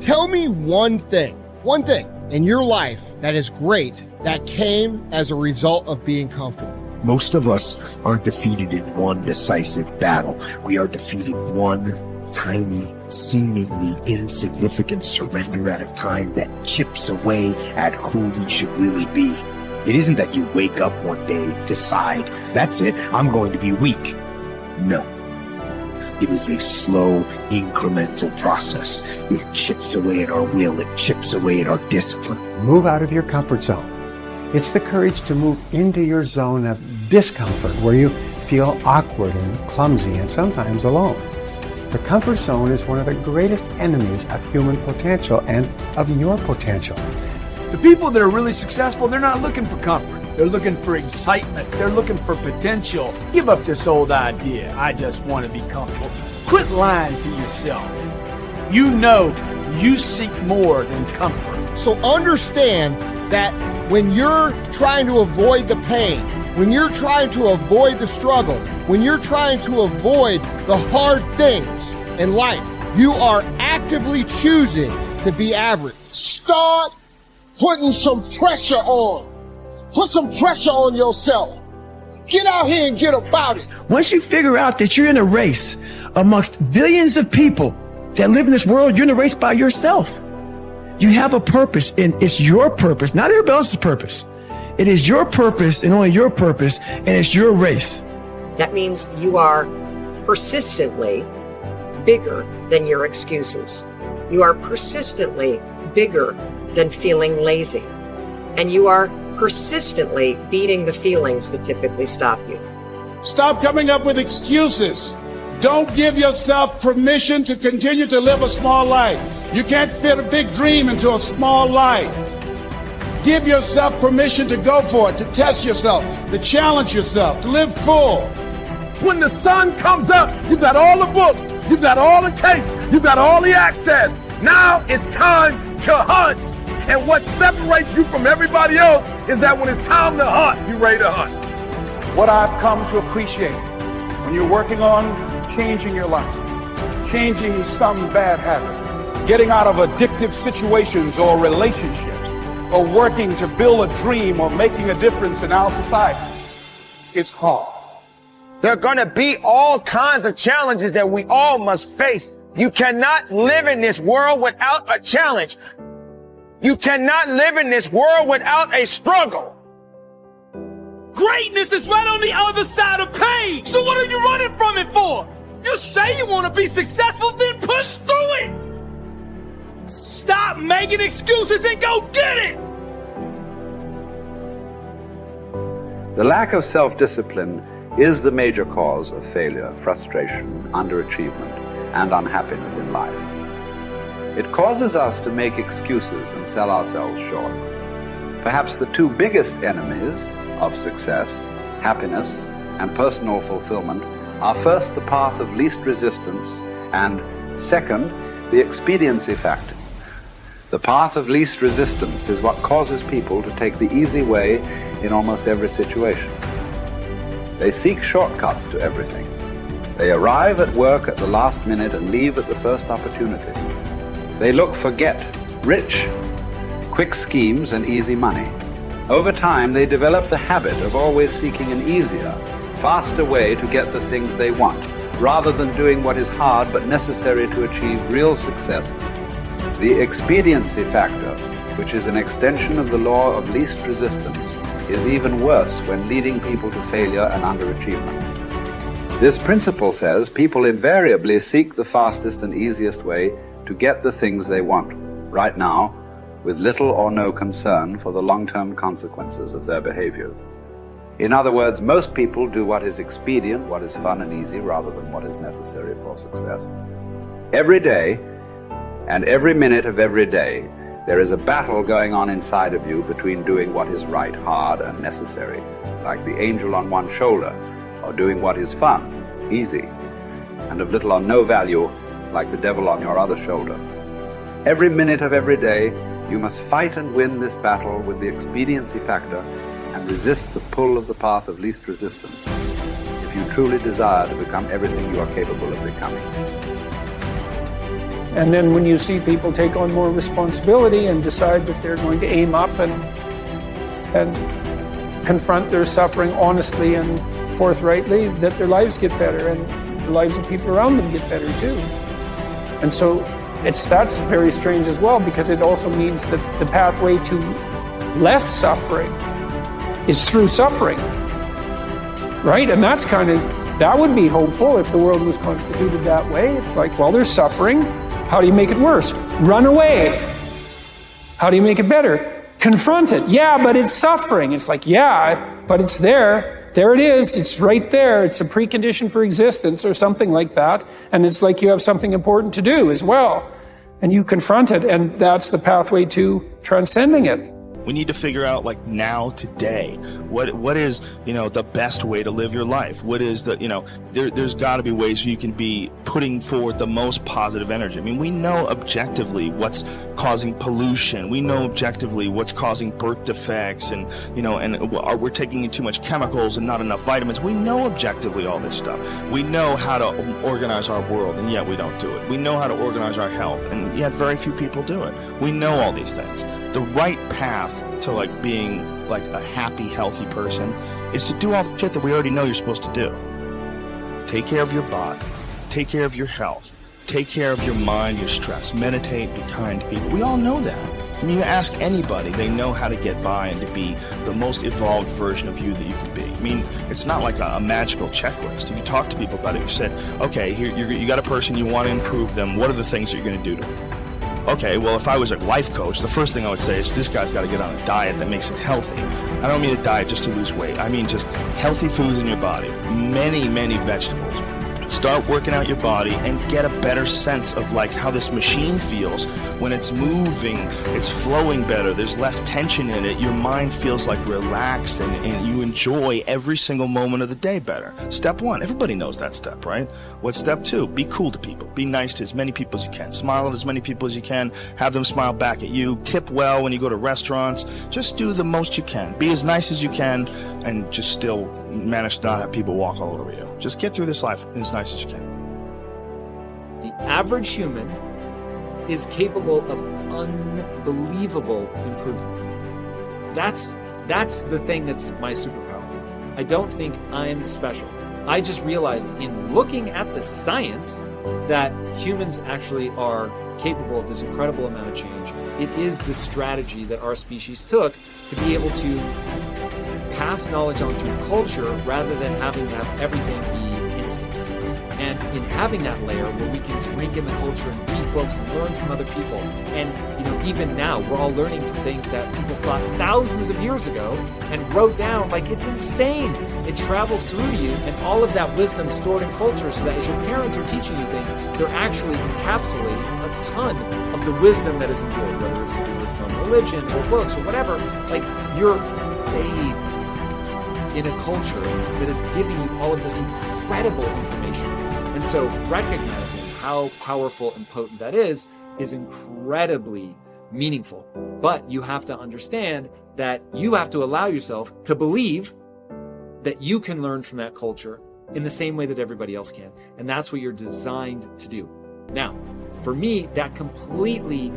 Tell me one thing in your life that is great that came as a result of being comfortable. Most of us aren't defeated in one decisive battle. We are defeated one tiny, seemingly insignificant surrender at a time that chips away at who we should really be. It isn't that you wake up one day, decide, that's it, I'm going to be weak. No. It is a slow, incremental process. It chips away at our will. It chips away at our discipline. Move out of your comfort zone. It's the courage to move into your zone of discomfort where you feel awkward and clumsy and sometimes alone. The comfort zone is one of the greatest enemies of human potential and of your potential. The people that are really successful, they're not looking for comfort. They're looking for excitement. They're looking for potential. Give up this old idea, I just want to be comfortable. Quit lying to yourself. You know you seek more than comfort. So understand that when you're trying to avoid the pain, when you're trying to avoid the struggle, when you're trying to avoid the hard things in life, you are actively choosing to be average. Start putting some pressure on. Put some pressure on yourself. Get out here and get about it. Once you figure out that you're in a race amongst billions of people that live in this world, you're in a race by yourself. You have a purpose, and it's your purpose, not everybody else's purpose. It is your purpose and only your purpose, and it's your race. That means you are persistently bigger than your excuses. You are persistently bigger than feeling lazy. And you are persistently beating the feelings that typically stop you. Stop coming up with excuses. Don't give yourself permission to continue to live a small life. You can't fit a big dream into a small life. Give yourself permission to go for it, to test yourself, to challenge yourself, to live full. When the sun comes up, you've got all the books, you've got all the tapes, you've got all the access. Now it's time to hunt. And what separates you from everybody else is that when it's time to hunt, you're ready to hunt. What I've come to appreciate when you're working on changing your life, changing some bad habit, getting out of addictive situations or relationships, or working to build a dream or making a difference in our society, it's hard. There are going to be all kinds of challenges that we all must face. You cannot live in this world without a challenge. You cannot live in this world without a struggle. Greatness is right on the other side of pain. So what are you running from it for? You say you want to be successful, then push through it. Stop making excuses and go get it. The lack of self-discipline is the major cause of failure, frustration, underachievement, and unhappiness in life. It causes us to make excuses and sell ourselves short. Perhaps the two biggest enemies of success, happiness, and personal fulfillment are first the path of least resistance and second, the expediency factor. The path of least resistance is what causes people to take the easy way in almost every situation. They seek shortcuts to everything. They arrive at work at the last minute and leave at the first opportunity. They look for get-rich, quick schemes and easy money. Over time, they develop the habit of always seeking an easier, faster way to get the things they want, rather than doing what is hard but necessary to achieve real success. The expediency factor, which is an extension of the law of least resistance, is even worse when leading people to failure and underachievement. This principle says people invariably seek the fastest and easiest way to get the things they want, right now, with little or no concern for the long-term consequences of their behavior. In other words, most people do what is expedient, what is fun and easy, rather than what is necessary for success. Every day, and every minute of every day, there is a battle going on inside of you between doing what is right, hard, and necessary, like the angel on one shoulder, or doing what is fun, easy, and of little or no value, like the devil on your other shoulder. Every minute of every day, you must fight and win this battle with the expediency factor and resist the pull of the path of least resistance, if you truly desire to become everything you are capable of becoming. And then when you see people take on more responsibility and decide that they're going to aim up and confront their suffering honestly and forthrightly, that their lives get better and the lives of people around them get better too. And so that's very strange as well, because it also means that the pathway to less suffering is through suffering, right? And that would be hopeful if the world was constituted that way. It's like, well, there's suffering. How do you make it worse? Run away. How do you make it better? Confront it. Yeah, but it's suffering. It's like, yeah, but it's there. There it is. It's right there. It's a precondition for existence or something like that. And it's like you have something important to do as well. And you confront it, and that's the pathway to transcending it. We need to figure out, like, now, today, what is, the best way to live your life? What is there's got to be ways you can be putting forward the most positive energy. I mean, we know objectively what's causing pollution. We know objectively what's causing birth defects, and we're taking in too much chemicals and not enough vitamins. We know objectively all this stuff. We know how to organize our world, and yet we don't do it. We know how to organize our health, and yet very few people do it. We know all these things. The right path to being a happy, healthy person is to do all the shit that we already know you're supposed to do. Take care of your body, take care of your health, take care of your mind, your stress, meditate, be kind to people. We all know that. I mean, you ask anybody, they know how to get by and to be the most evolved version of you that you can be. I mean, it's not like a magical checklist. If you talk to people about it, you said, okay, here you got a person, you want to improve them. What are the things that you're going to do to them? Okay, well, if I was a life coach, the first thing I would say is this guy's got to get on a diet that makes him healthy. I don't mean a diet just to lose weight. I mean just healthy foods in your body. Many, many vegetables. Start working out your body and get a better sense of how this machine feels when it's moving, it's flowing better, there's less tension in it, your mind feels relaxed and you enjoy every single moment of the day better. Step 1, everybody knows that step, right? What's step 2? Be cool to people. Be nice to as many people as you can. Smile at as many people as you can. Have them smile back at you. Tip well when you go to restaurants. Just do the most you can. Be as nice as you can and just still manage to not have people walk all over you. Just get through this life as nice as you can. The average human is capable of unbelievable improvement. That's the thing that's my superpower. I don't think I'm special. I just realized in looking at the science that humans actually are capable of this incredible amount of change. It is the strategy that our species took to be able to pass knowledge on through culture rather than having to have everything be instincts. And in having that layer where we can drink in the culture and read books and learn from other people, and even now we're all learning from things that people thought thousands of years ago and wrote down. It's insane. It travels through you, and all of that wisdom stored in culture, so that as your parents are teaching you things, they're actually encapsulating a ton of the wisdom that is endured, whether it's from religion or books or whatever. You're bathed in a culture that is giving you all of this incredible information. And so recognizing how powerful and potent that is incredibly meaningful. But you have to understand that you have to allow yourself to believe that you can learn from that culture in the same way that everybody else can. And that's what you're designed to do. Now, for me, that completely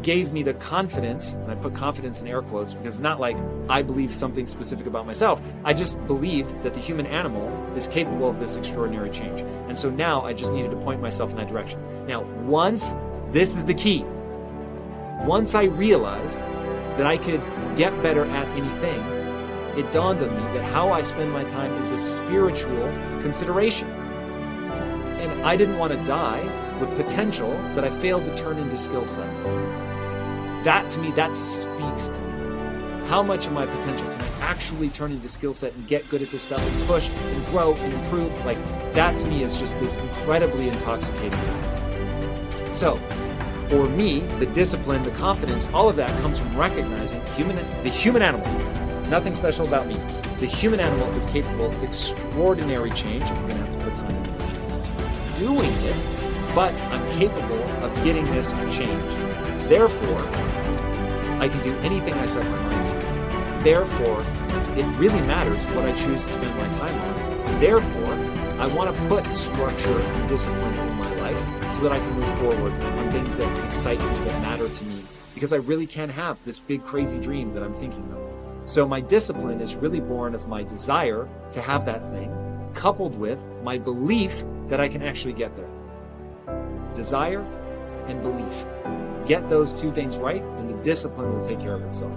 gave me the confidence, and I put confidence in air quotes because it's not like I believe something specific about myself. I just believed that the human animal is capable of this extraordinary change. And so now I just needed to point myself in that direction. Now, this is the key. Once I realized that I could get better at anything, it dawned on me that how I spend my time is a spiritual consideration. And I didn't want to die with potential that I failed to turn into skill set. That to me, that speaks to me. How much of my potential can I actually turn into skill set and get good at this stuff and push and grow and improve? That to me is just this incredibly intoxicating thing. So for me, the discipline, the confidence, all of that comes from recognizing the human animal. Nothing special about me. The human animal is capable of extraordinary change. I'm going to have to put time into doing it, but I'm capable of getting this change. Therefore, I can do anything I set my mind to. Therefore, it really matters what I choose to spend my time on. Therefore, I want to put structure and discipline in my life. so that I can move forward on things that excite me, that matter to me, because I really can have this big crazy dream that I'm thinking of. So my discipline is really born of my desire to have that thing, coupled with my belief that I can actually get there. Desire and belief. Get those two things right, and the discipline will take care of itself.